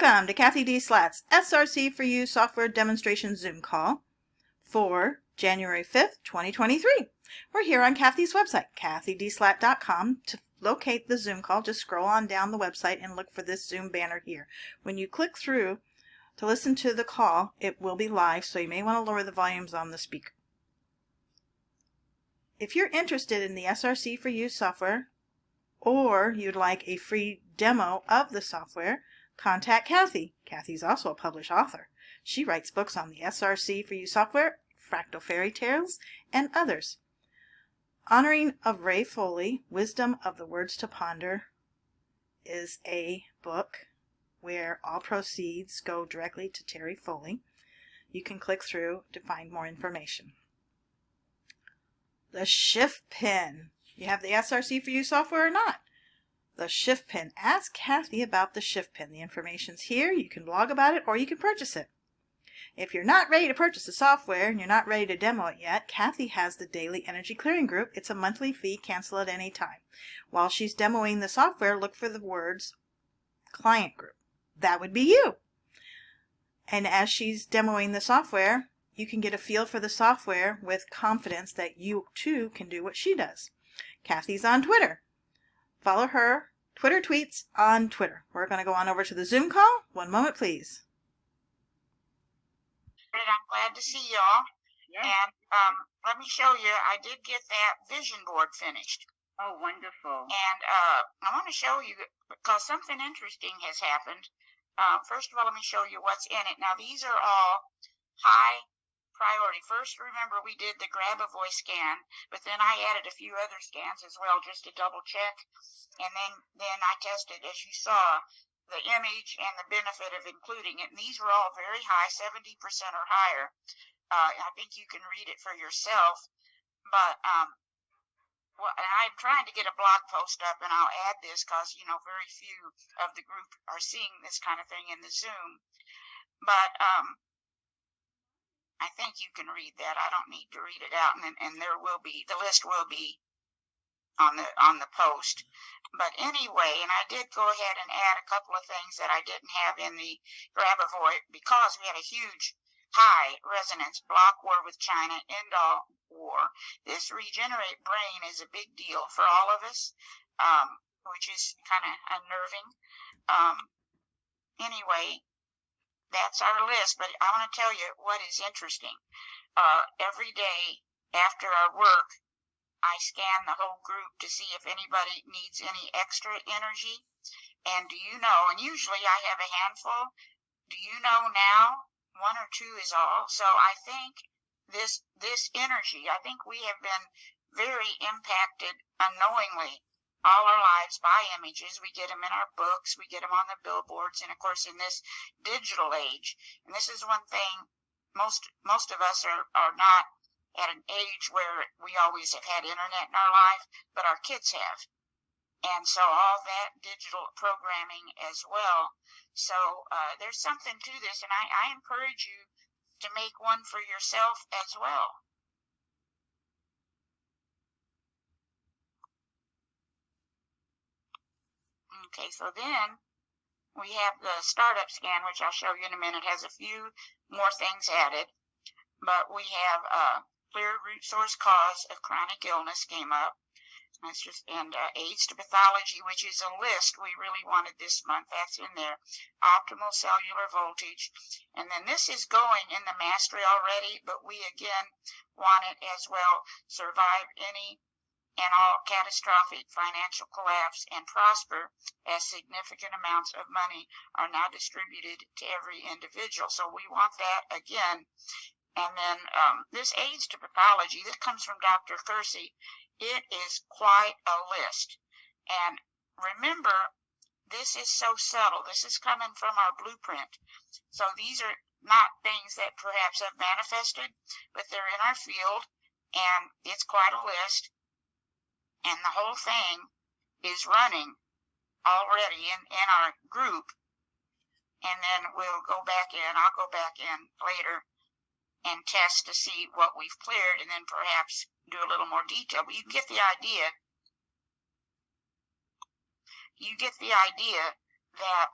Welcome to CathyDSlaught's SRC4u software demonstration Zoom call for January 5th, 2023. We're here on Cathy's website, CathyDSlaght.com. To locate the Zoom call, just scroll on down the website and look for this Zoom banner here. When you click through to listen to the call, it will be live, so you may want to lower the volumes on the speaker. If you're interested in the SRC4u software, or you'd like a free demo of the software, contact Cathy. Cathy's also a published author. She writes books on the SRC4u software, fractal fairy tales, and others. Honoring of Ray Foley, Wisdom of the Words to Ponder, is a book where all proceeds go directly to Terry Foley. You can click through to find more information. The shift pin. You have the SRC4u software or not? The shift pin. Ask Cathy about the shift pin. The information's here. You can blog about it or you can purchase it. If you're not ready to purchase the software and you're not ready to demo it yet, Cathy has the Daily Energy Clearing Group. It's a monthly fee. Cancel at any time. While she's demoing the software, look for the words client group. That would be you. And as she's demoing the software, you can get a feel for the software with confidence that you too can do what she does. Cathy's on Twitter. Follow her Twitter tweets on Twitter. We're going to go on over to the Zoom call. One moment, please. I'm glad to see y'all. Yeah. And let me show you, I did get that vision board finished. Oh, wonderful. And I want to show you, because something interesting has happened. First of all, let me show you what's in it. Now, these are all high priority. First, remember, we did the grab a voice scan, but then I added a few other scans as well just to double check. And then I tested, as you saw, the image and the benefit of including it. And these were all very high, 70% or higher. I think you can read it for yourself. But well, and I'm trying to get a blog post up, and I'll add this because, you know, very few of the group are seeing this kind of thing in the Zoom. But I think you can read that. I don't need to read it out, and there will be, the list will be on the post. But anyway, and I did go ahead and add a couple of things that I didn't have in the grab a voice because we had a huge high resonance block war with China, end all war. This regenerate brain is a big deal for all of us, which is kind of unnerving. Anyway, that's our list, but I want to tell you what is interesting. Every day after our work, I scan the whole group to see if anybody needs any extra energy. And do you know, and usually I have a handful, do you know now, 1 or 2 is all. So I think this energy, I think we have been very impacted unknowingly all our lives by images. We get them in our books, we get them on the billboards, and of course in this digital age. And this is one thing, most of us are not at an age where we always have had internet in our life, but our kids have. And so all that digital programming as well. So there's something to this, and I encourage you to make one for yourself as well. Okay, so then we have the startup scan, which I'll show you in a minute, has a few more things added. But we have clear root source cause of chronic illness came up. That's just, and aids to pathology, which is a list we really wanted this month. That's in there. Optimal cellular voltage. And then this is going in the mastery already, but we again want it as well. Survive any and all catastrophic financial collapse and prosper as significant amounts of money are now distributed to every individual. So we want that again. And then this aids to pathology, this comes from Dr. Kersey. It is quite a list. And remember, this is so subtle. This is coming from our blueprint. So these are not things that perhaps have manifested, but they're in our field, and it's quite a list. And the whole thing is running already in our group. And then we'll go back in, I'll go back in later and test to see what we've cleared, and then perhaps do a little more detail. But you get the idea. You get the idea that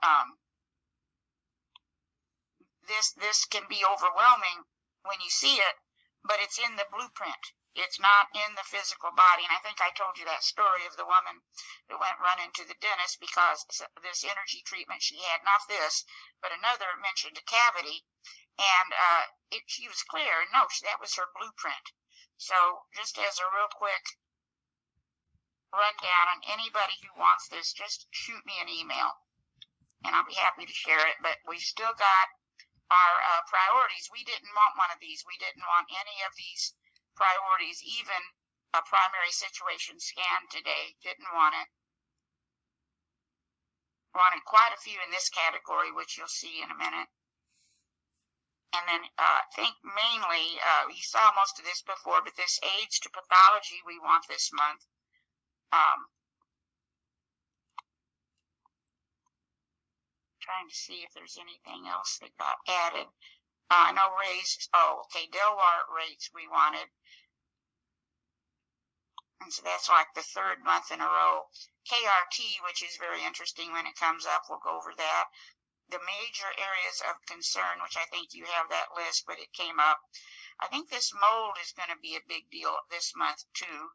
this can be overwhelming when you see it, but it's in the blueprint. It's not in the physical body. And I think I told you that story of the woman that went running to the dentist because this energy treatment she had, not this, but another mentioned a cavity. And she was clear. No, that was her blueprint. So just as a real quick rundown on anybody who wants this, just shoot me an email, and I'll be happy to share it. But we've still got our priorities. We didn't want one of these. We didn't want any of these priorities, even a primary situation scan today. Didn't want it. Wanted quite a few in this category, which you'll see in a minute. And then I think mainly, you saw most of this before, but this aids to pathology we want this month. Trying to see if there's anything else that got added. I know Delwart rates we wanted. And so that's like the third month in a row. KRT, which is very interesting when it comes up, we'll go over that. The major areas of concern, which I think you have that list, but it came up. I think this mold is going to be a big deal this month too.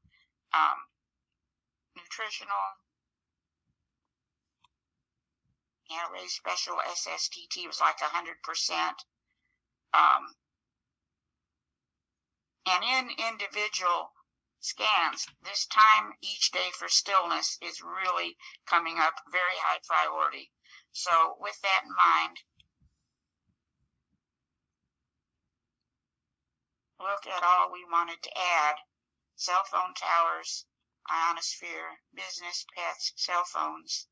Nutritional. Yeah, Ray's special SSTT was like 100%. And in individual scans, this time each day for stillness is really coming up very high priority. So with that in mind, look at all we wanted to add. Cell phone towers, ionosphere, business, pets, cell phones.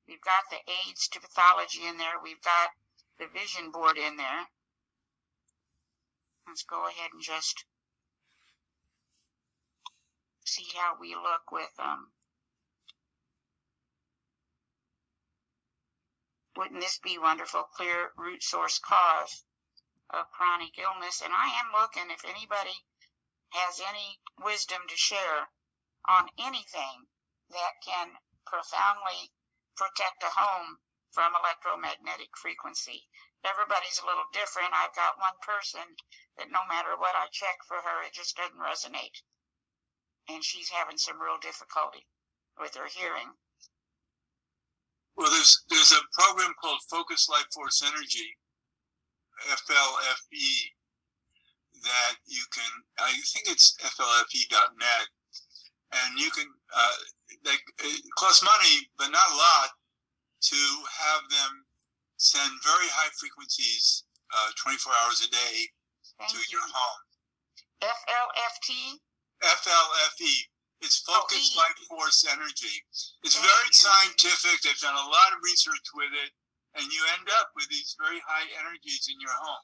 We've got the aids to pathology in there. We've got the vision board in there. Let's go ahead and just see how we look with wouldn't this be wonderful? Clear root source cause of chronic illness. And I am looking if anybody has any wisdom to share on anything that can profoundly protect a home from electromagnetic frequency. Everybody's a little different. I've got one person that no matter what I check for her, it just doesn't resonate. And she's having some real difficulty with her hearing. Well, there's a program called Focus Life Force Energy, FLFE, that you can, I think it's flfe.net, and you can, it costs money, but not a lot, to have them send very high frequencies 24 hours a day to your home. FLFT? FLFE. It's Focus Life Force Energy. It's very scientific. They've done a lot of research with it, and you end up with these very high energies in your home.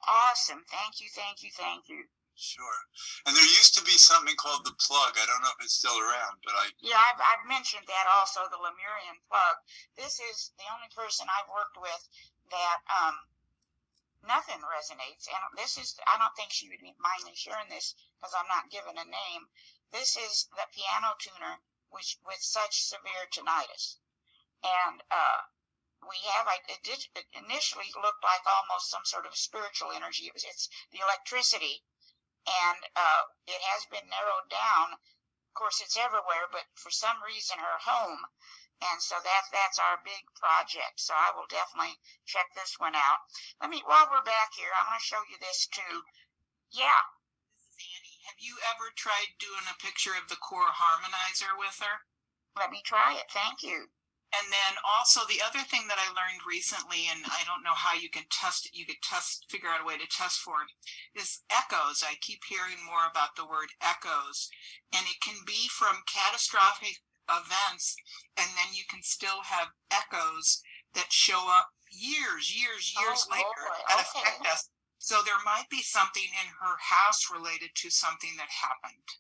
Awesome. Thank you, thank you, thank you. Sure. And there used to be something called the plug. I don't know if it's still around, but Yeah, I've mentioned that also, the Lemurian plug. This is the only person I've worked with that nothing resonates. And this is, I don't think she would mind me sharing this because I'm not given a name. This is the piano tuner with such severe tinnitus. And it initially looked like almost some sort of spiritual energy. It's the electricity. And it has been narrowed down. Of course, it's everywhere, but for some reason, her home. And so that's our big project. So I will definitely check this one out. While we're back here, I'm going to show you this too. Yeah. This is Annie. Have you ever tried doing a picture of the core harmonizer with her? Let me try it. Thank you. And then also the other thing that I learned recently, and I don't know how you can test it, figure out a way to test for it, is echoes. I keep hearing more about the word echoes, and it can be from catastrophic events, and then you can still have echoes that show up years later and affect us. So there might be something in her house related to something that happened.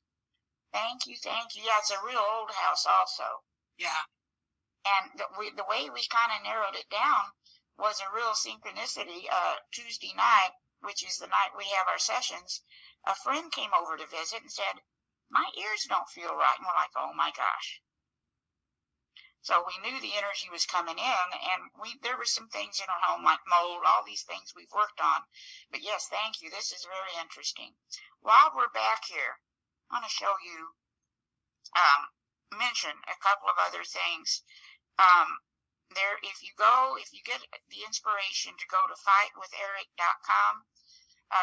Thank you. Yeah, it's a real old house also. Yeah. And the way we kind of narrowed it down was a real synchronicity. Tuesday night, which is the night we have our sessions, a friend came over to visit and said, my ears don't feel right. And we're like, oh my gosh. So we knew the energy was coming in, and there were some things in our home like mold, all these things we've worked on. But yes, thank you. This is very interesting. While we're back here, I want to show you, mention a couple of other things. If you get the inspiration to go to fightwitheric.com,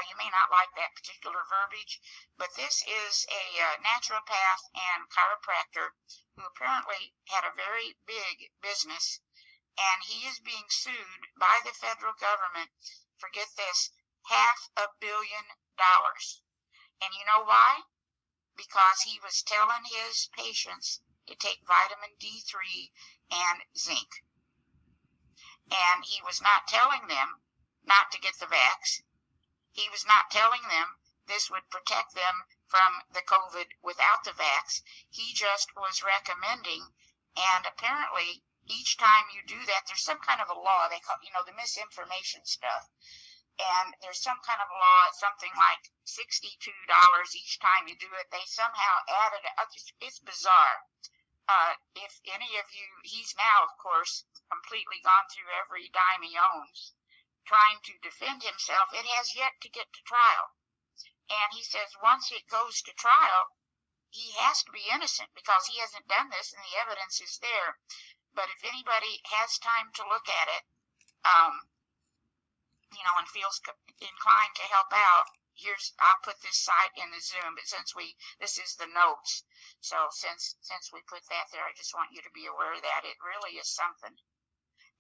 you may not like that particular verbiage, but this is a naturopath and chiropractor who apparently had a very big business, and he is being sued by the federal government for, get this, $500 million. And you know why? Because he was telling his patients to take vitamin D3 and zinc. And he was not telling them not to get the vax. He was not telling them this would protect them from the COVID without the vax. He just was recommending, and apparently each time you do that, there's some kind of a law. They call, the misinformation stuff. And there's some kind of law, something like $62 each time you do it. They somehow added it. It's bizarre. If any of you, he's now, of course, completely gone through every dime he owns, trying to defend himself. It has yet to get to trial. And he says once it goes to trial, he has to be innocent because he hasn't done this and the evidence is there. But if anybody has time to look at it, and feels inclined to help out, I'll put this site in the Zoom, but this is the notes. So since we put that there, I just want you to be aware that it really is something.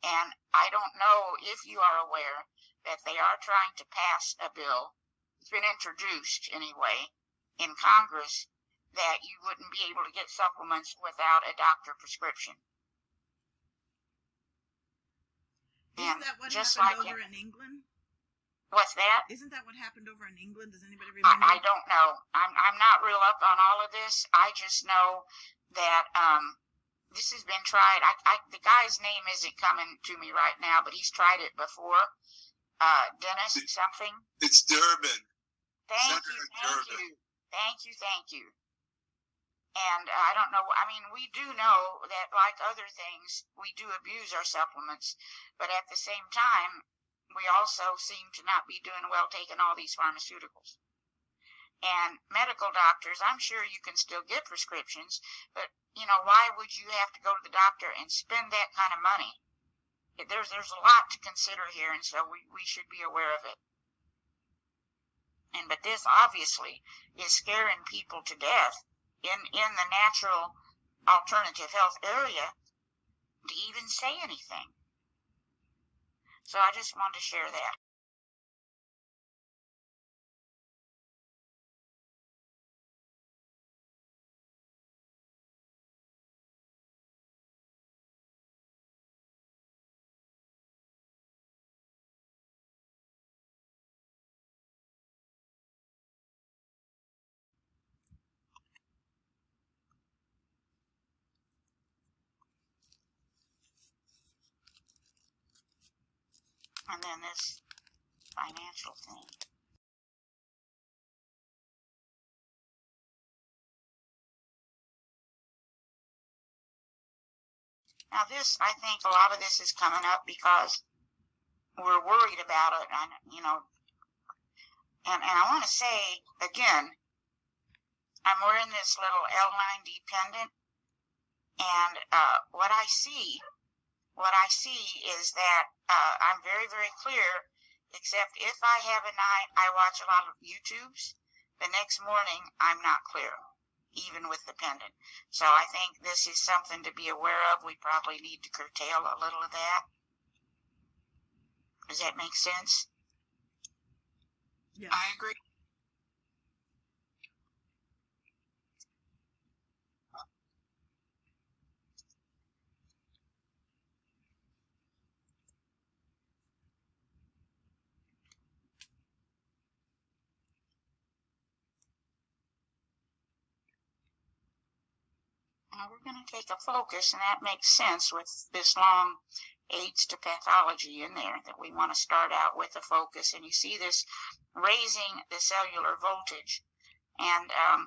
And I don't know if you are aware that they are trying to pass a bill, it's been introduced anyway, in Congress, that you wouldn't be able to get supplements without a doctor prescription. Isn't that what just happened over in England? What's that? Isn't that what happened over in England? Does anybody remember? I don't know. I'm not real up on all of this. I just know that this has been tried. The guy's name isn't coming to me right now, but he's tried it before. Dennis something. It's Durbin. Thank you. And I don't know. I mean, we do know that, like other things, we do abuse our supplements, but at the same time, we also seem to not be doing well taking all these pharmaceuticals. And medical doctors, I'm sure you can still get prescriptions, but why would you have to go to the doctor and spend that kind of money? There's a lot to consider here, and so we should be aware of it. But this obviously is scaring people to death in the natural alternative health area to even say anything. So I just wanted to share that. And then this financial thing. Now this, I think a lot of this is coming up because we're worried about it. And I want to say, again, I'm wearing this little L9D pendant, and what I see is that I'm very, very clear, except if I have a night I watch a lot of YouTubes, the next morning I'm not clear, even with the pendant. So I think this is something to be aware of. We probably need to curtail a little of that. Does that make sense? Yeah. I agree. Now we're going to take a focus, and that makes sense with this long aids to pathology in there, that we want to start out with a focus. And you see this raising the cellular voltage. And I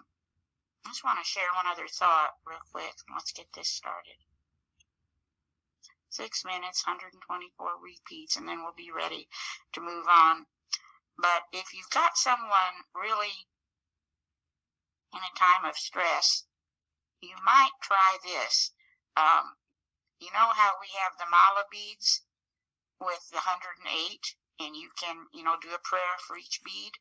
just want to share one other thought real quick. Let's get this started. 6 minutes, 124 repeats, and then we'll be ready to move on. But if you've got someone really in a time of stress, you might try this. You know how we have the mala beads with the 108, and you can, do a prayer for each bead?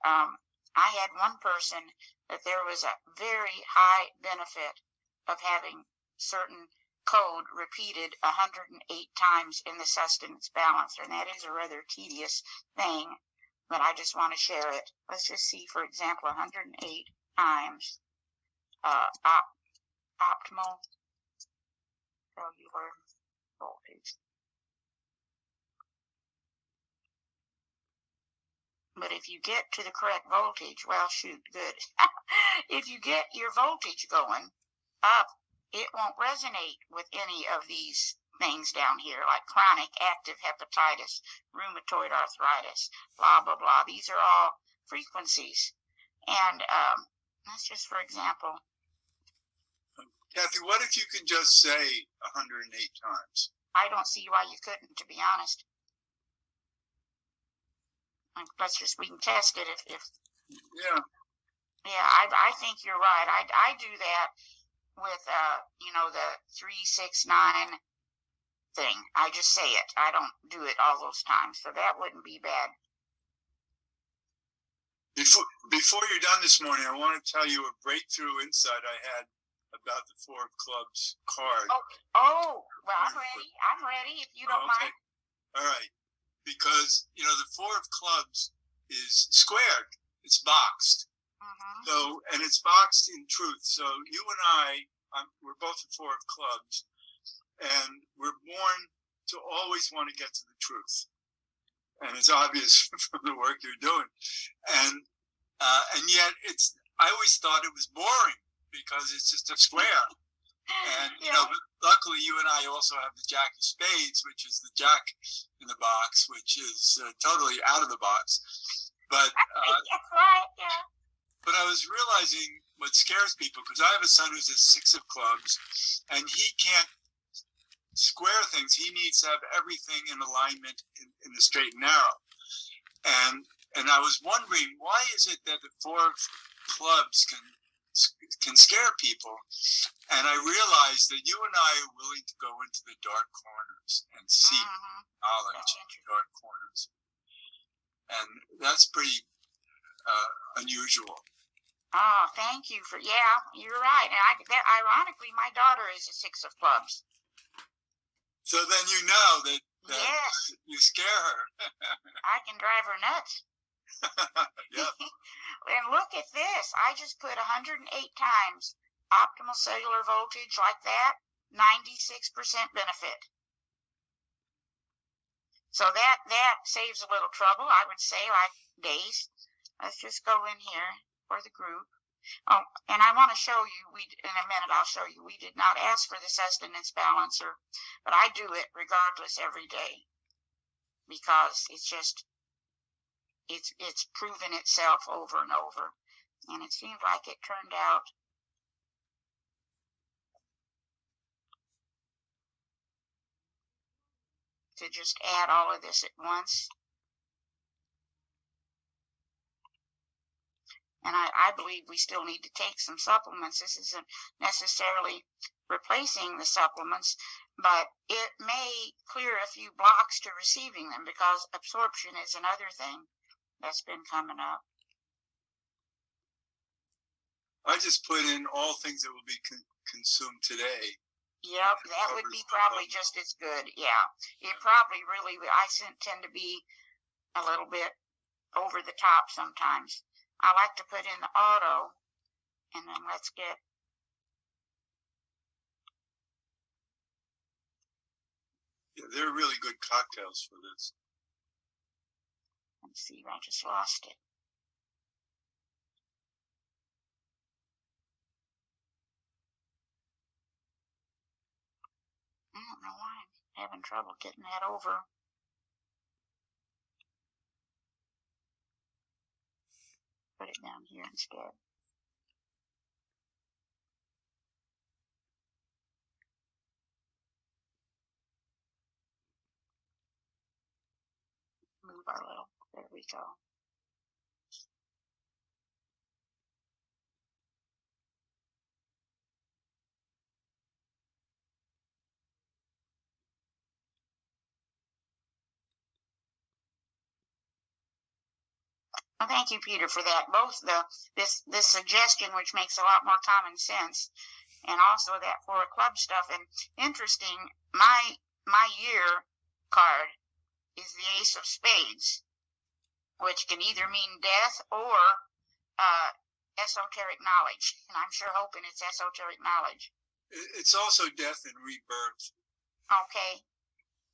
I had one person that there was a very high benefit of having certain code repeated 108 times in the sustenance balancer, and that is a rather tedious thing, but I just want to share it. Let's just see, for example, 108 times optimal cellular voltage. But if you get to the correct voltage, well, shoot, good. If you get your voltage going up, it won't resonate with any of these things down here, like chronic active hepatitis, rheumatoid arthritis, blah, blah, blah. These are all frequencies. And that's just for example. Cathy, what if you could just say 108 times? I don't see why you couldn't, to be honest. We can test it if Yeah. Yeah, I think you're right. I do that with the 369 thing. I just say it. I don't do it all those times, so that wouldn't be bad. Before you're done this morning, I want to tell you a breakthrough insight I had about the Four of Clubs card. Oh, well, I'm ready if you don't mind. All right. Because, the Four of Clubs is squared. It's boxed. Mm-hmm. So, and it's boxed in truth. So you and we're both the Four of Clubs, and we're born to always want to get to the truth. And it's obvious from the work you're doing. And yet I always thought it was boring because it's just a square. And, luckily you and I also have the Jack of Spades, which is the Jack in the box, which is totally out of the box. But, that's right, yeah. But I was realizing what scares people, because I have a son who's a 6 of clubs, and he can't square things. He needs to have everything in alignment in the straight and narrow. And I was wondering, why is it that the Four of Clubs can scare people? And I realized that you and I are willing to go into the dark corners and seek knowledge in the dark corners. And that's pretty unusual. Oh, thank you you're right. And ironically, my daughter is a 6 of clubs. So then you know that yes. You scare her. I can drive her nuts. Yeah. And look at this. I just put 108 times optimal cellular voltage like that, 96% benefit. So that saves a little trouble, I would say, like days. Let's just go in here for the group. Oh, and I want to show you, in a minute I'll show you, we did not ask for the sustenance balancer, but I do it regardless every day because it's proven itself over and over. And it seemed like it turned out to just add all of this at once. And I believe we still need to take some supplements. This isn't necessarily replacing the supplements, but it may clear a few blocks to receiving them because absorption is another thing that's been coming up. I just put in all things that will be consumed today. Yep, that would be probably just as good. Yeah, it probably really, I tend to be a little bit over the top sometimes. I like to put in the auto, and then let's get they're really good cocktails for this. Let's see, I just lost it. I don't know why I'm having trouble getting that over. Put it down here instead. our little, there we go. Well, thank you, Peter, for that. Both this suggestion, which makes a lot more common sense, and also that 4 of club stuff. And interesting, my year card is the Ace of Spades, which can either mean death or esoteric knowledge. And I'm sure hoping it's esoteric knowledge. It's also death and rebirth. Okay.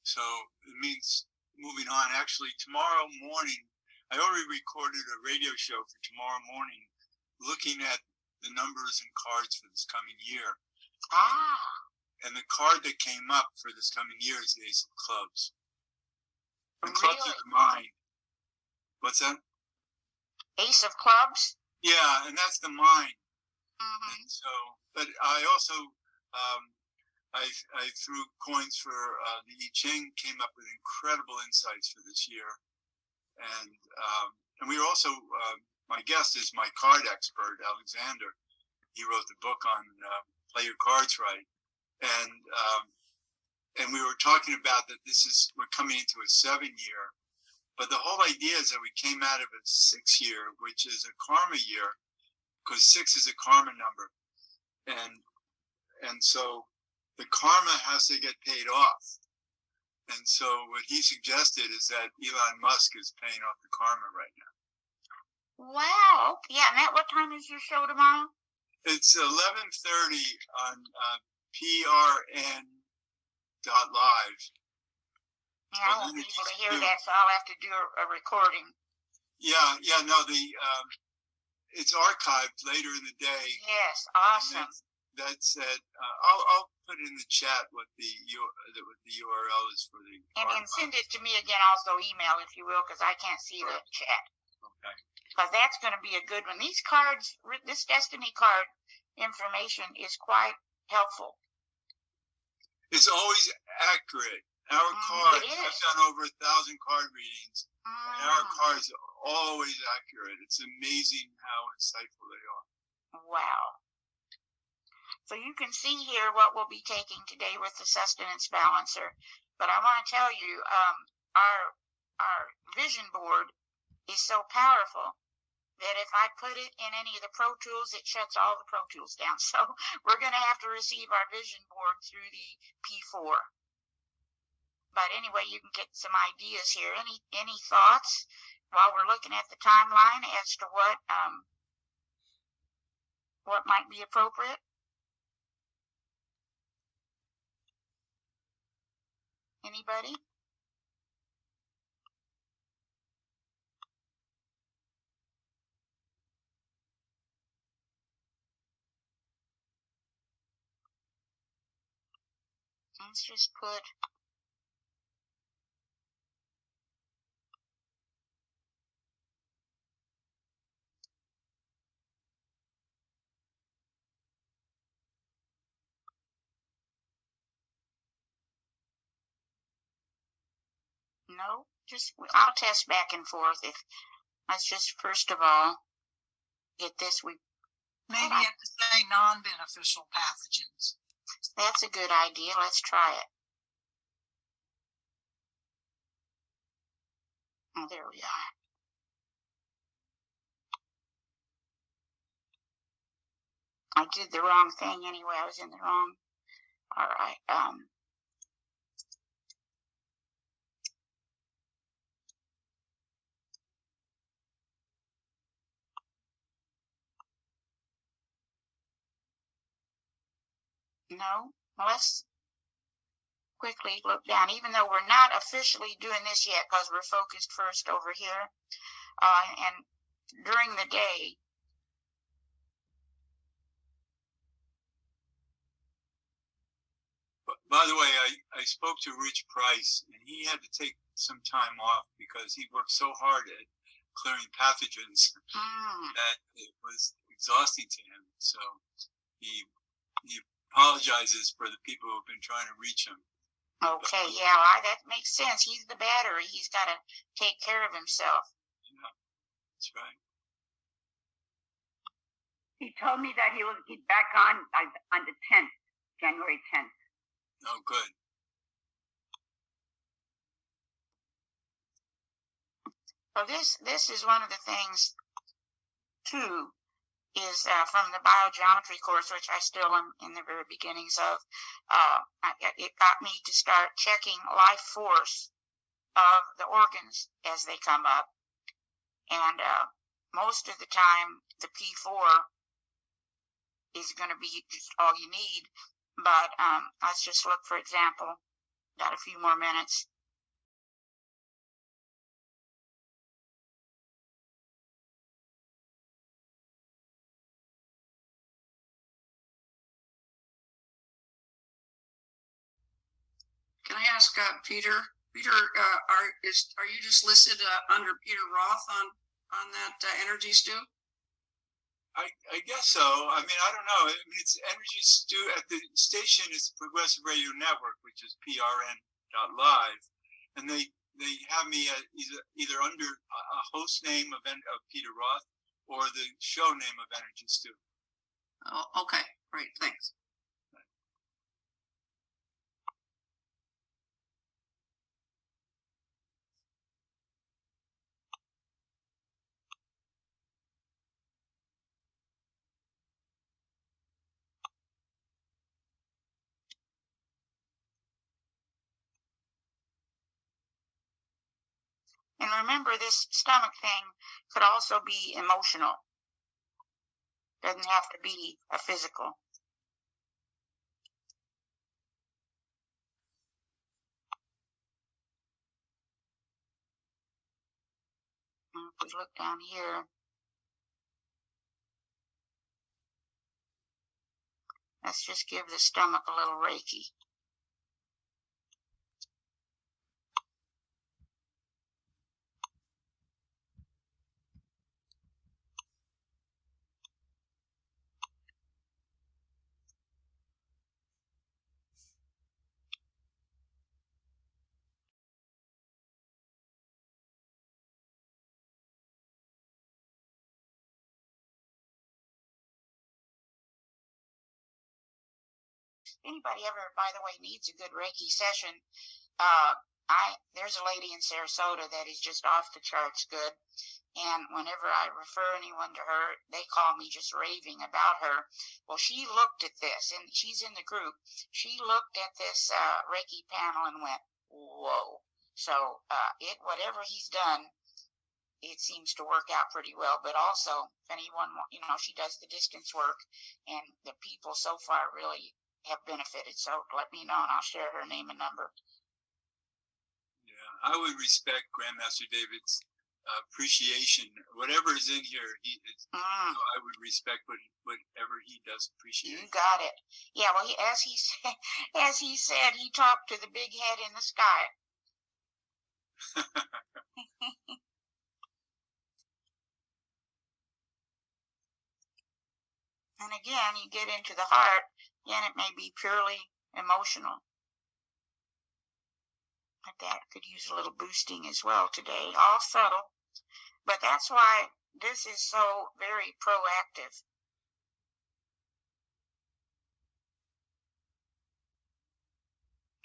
So it means moving on. Actually, tomorrow morning, I already recorded a radio show for tomorrow morning looking at the numbers and cards for this coming year. And the card that came up for this coming year is the Ace of Clubs. The clubs are the mind. What's that? Ace of Clubs? Yeah, and that's the mind. Mm-hmm. And so, but I also, I threw coins for the I Ching, came up with incredible insights for this year. And we are also, my guest is my card expert, Alexander. He wrote the book on Play Your Cards Right. And we were talking about that we're coming into a 7-year. But the whole idea is that we came out of a 6-year, which is a karma year, because 6 is a karma number. And so the karma has to get paid off. And so what he suggested is that Elon Musk is paying off the karma right now. Wow. Yeah, and what time is your show tomorrow? It's 11:30 on PRN.live. Yeah, I won't be able to hear that, so I'll have to do a recording. Yeah, no, it's archived later in the day. Yes, awesome. That said, I'll put in the chat what the URL is for the and send it to me again, also email if you will, because I can't see the chat. Okay. Because that's going to be a good one. These cards, this Destiny card information is quite helpful. It's always accurate. Our cards, I've done over 1,000 card readings, and our cards are always accurate. It's amazing how insightful they are. Wow. So you can see here what we'll be taking today with the sustenance balancer. But I want to tell you, our vision board is so powerful that if I put it in any of the Pro Tools, it shuts all the Pro Tools down. So we're going to have to receive our vision board through the P4. But anyway, you can get some ideas here. Any thoughts while we're looking at the timeline as to what might be appropriate? Anybody? Let's just put no, I'll test back and forth. Let's just first of all get this. Maybe you have to say non-beneficial pathogens. That's a good idea. Let's try it. Oh, there we are. I did the wrong thing anyway. I was in the wrong. All right. No, let's quickly look down, even though we're not officially doing this yet because we're focused first over here. And during the day, by the way, I spoke to Rich Price, and he had to take some time off because he worked so hard at clearing pathogens that it was exhausting to him. So he apologizes for the people who have been trying to reach him. Okay, yeah, that makes sense. He's the battery. He's got to take care of himself. Yeah, that's right. He told me that he will get back on the 10th, January 10th. Oh, good. So this is one of the things, too, is from the biogeometry course, which I still am in the very beginnings of. It got me to start checking life force of the organs as they come up. And most of the time, the P4 is going to be just all you need. But let's just look, for example, got a few more minutes. Can I ask Peter? Peter, are you just listed under Peter Roth on that energy stew? I guess so. I mean, I don't know. I mean, it's Energy Stew at the station is Progressive Radio Network, which is prn.live, and they have me either under a host name of Peter Roth or the show name of Energy Stew. Oh, okay, great, thanks. And remember, this stomach thing could also be emotional. Doesn't have to be a physical. If we look down here, let's just give the stomach a little Reiki. Anybody ever, by the way, needs a good Reiki session, there's a lady in Sarasota that is just off the charts good. And whenever I refer anyone to her, they call me just raving about her. Well, she looked at this, and she's in the group. She looked at this Reiki panel and went, whoa. So whatever he's done, it seems to work out pretty well. But also, if anyone, she does the distance work, and the people so far really have benefited. So let me know, and I'll share her name and number. Yeah, I would respect Grandmaster David's appreciation. Whatever is in here, so I would respect whatever he does appreciate. You got it. Yeah, well, as he said, he talked to the big head in the sky. And again, you get into the heart, and it may be purely emotional. But that could use a little boosting as well today, all subtle. But that's why this is so very proactive.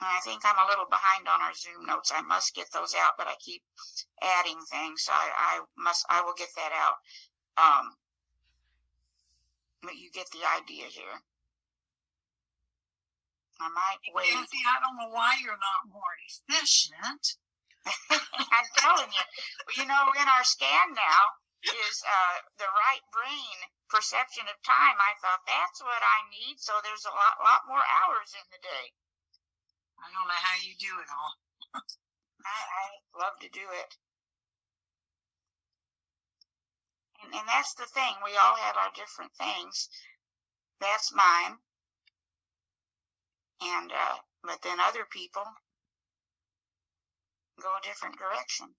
And I think I'm a little behind on our Zoom notes. I must get those out, but I keep adding things. I will get that out. But you get the idea here. I might wait. Cathy, I don't know why you're not more efficient. I'm telling you. In our scan now is the right brain perception of time. I thought that's what I need, so there's a lot more hours in the day. I don't know how you do it all. I love to do it. And that's the thing. We all have our different things. That's mine. And but then other people go a different direction.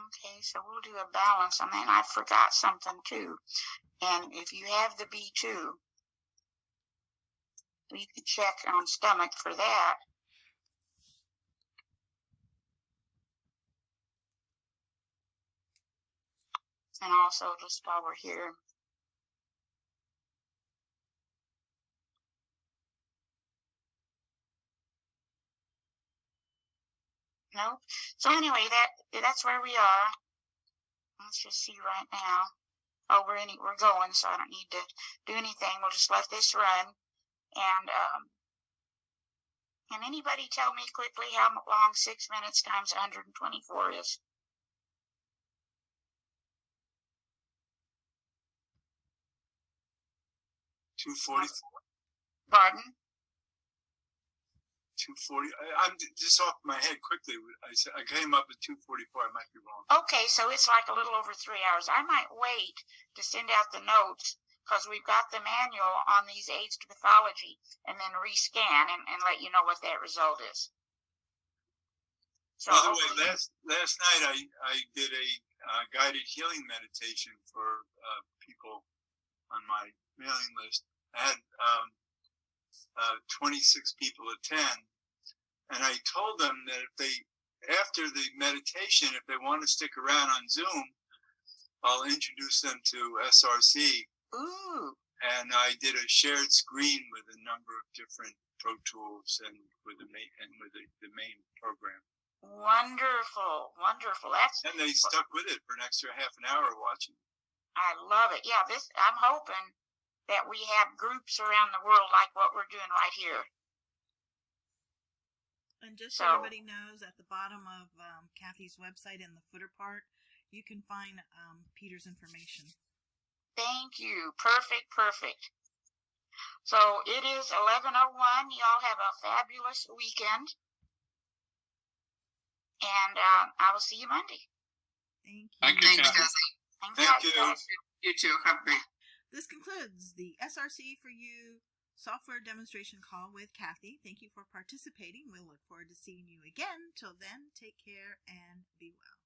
Okay, so we'll do a balance. And then I forgot something too. And if you have the B2, you can check on stomach for that. And also, just while we're here, nope. So anyway, that's where we are. Let's just see right now. Oh, we're going, so I don't need to do anything. We'll just let this run. And can anybody tell me quickly how long 6 minutes times 124 is? 240. Pardon? 240. I'm just off my head quickly. I came up with 244. I might be wrong. Okay, so it's like a little over 3 hours. I might wait to send out the notes because we've got the manual on these aids to pathology and then rescan and let you know what that result is. So by the way, last night I did a guided healing meditation for people on my mailing list. I had 26 people attend, and I told them that after the meditation, if they want to stick around on Zoom, I'll introduce them to SRC. Ooh. And I did a shared screen with a number of different Pro Tools and with the main program. Wonderful, wonderful. And they stuck with it for an extra half an hour watching. I love it. Yeah, I'm hoping that we have groups around the world like what we're doing right here. And just so everybody knows, at the bottom of Cathy's website in the footer part, you can find Peter's information. Thank you. Perfect. So it is 11:01. Y'all have a fabulous weekend. And I will see you Monday. Thank you. Thank you, Cathy. Thank you. You too. Have a great. This concludes the SRC4u software demonstration call with Cathy. Thank you for participating. We'll look forward to seeing you again. Till then, take care and be well.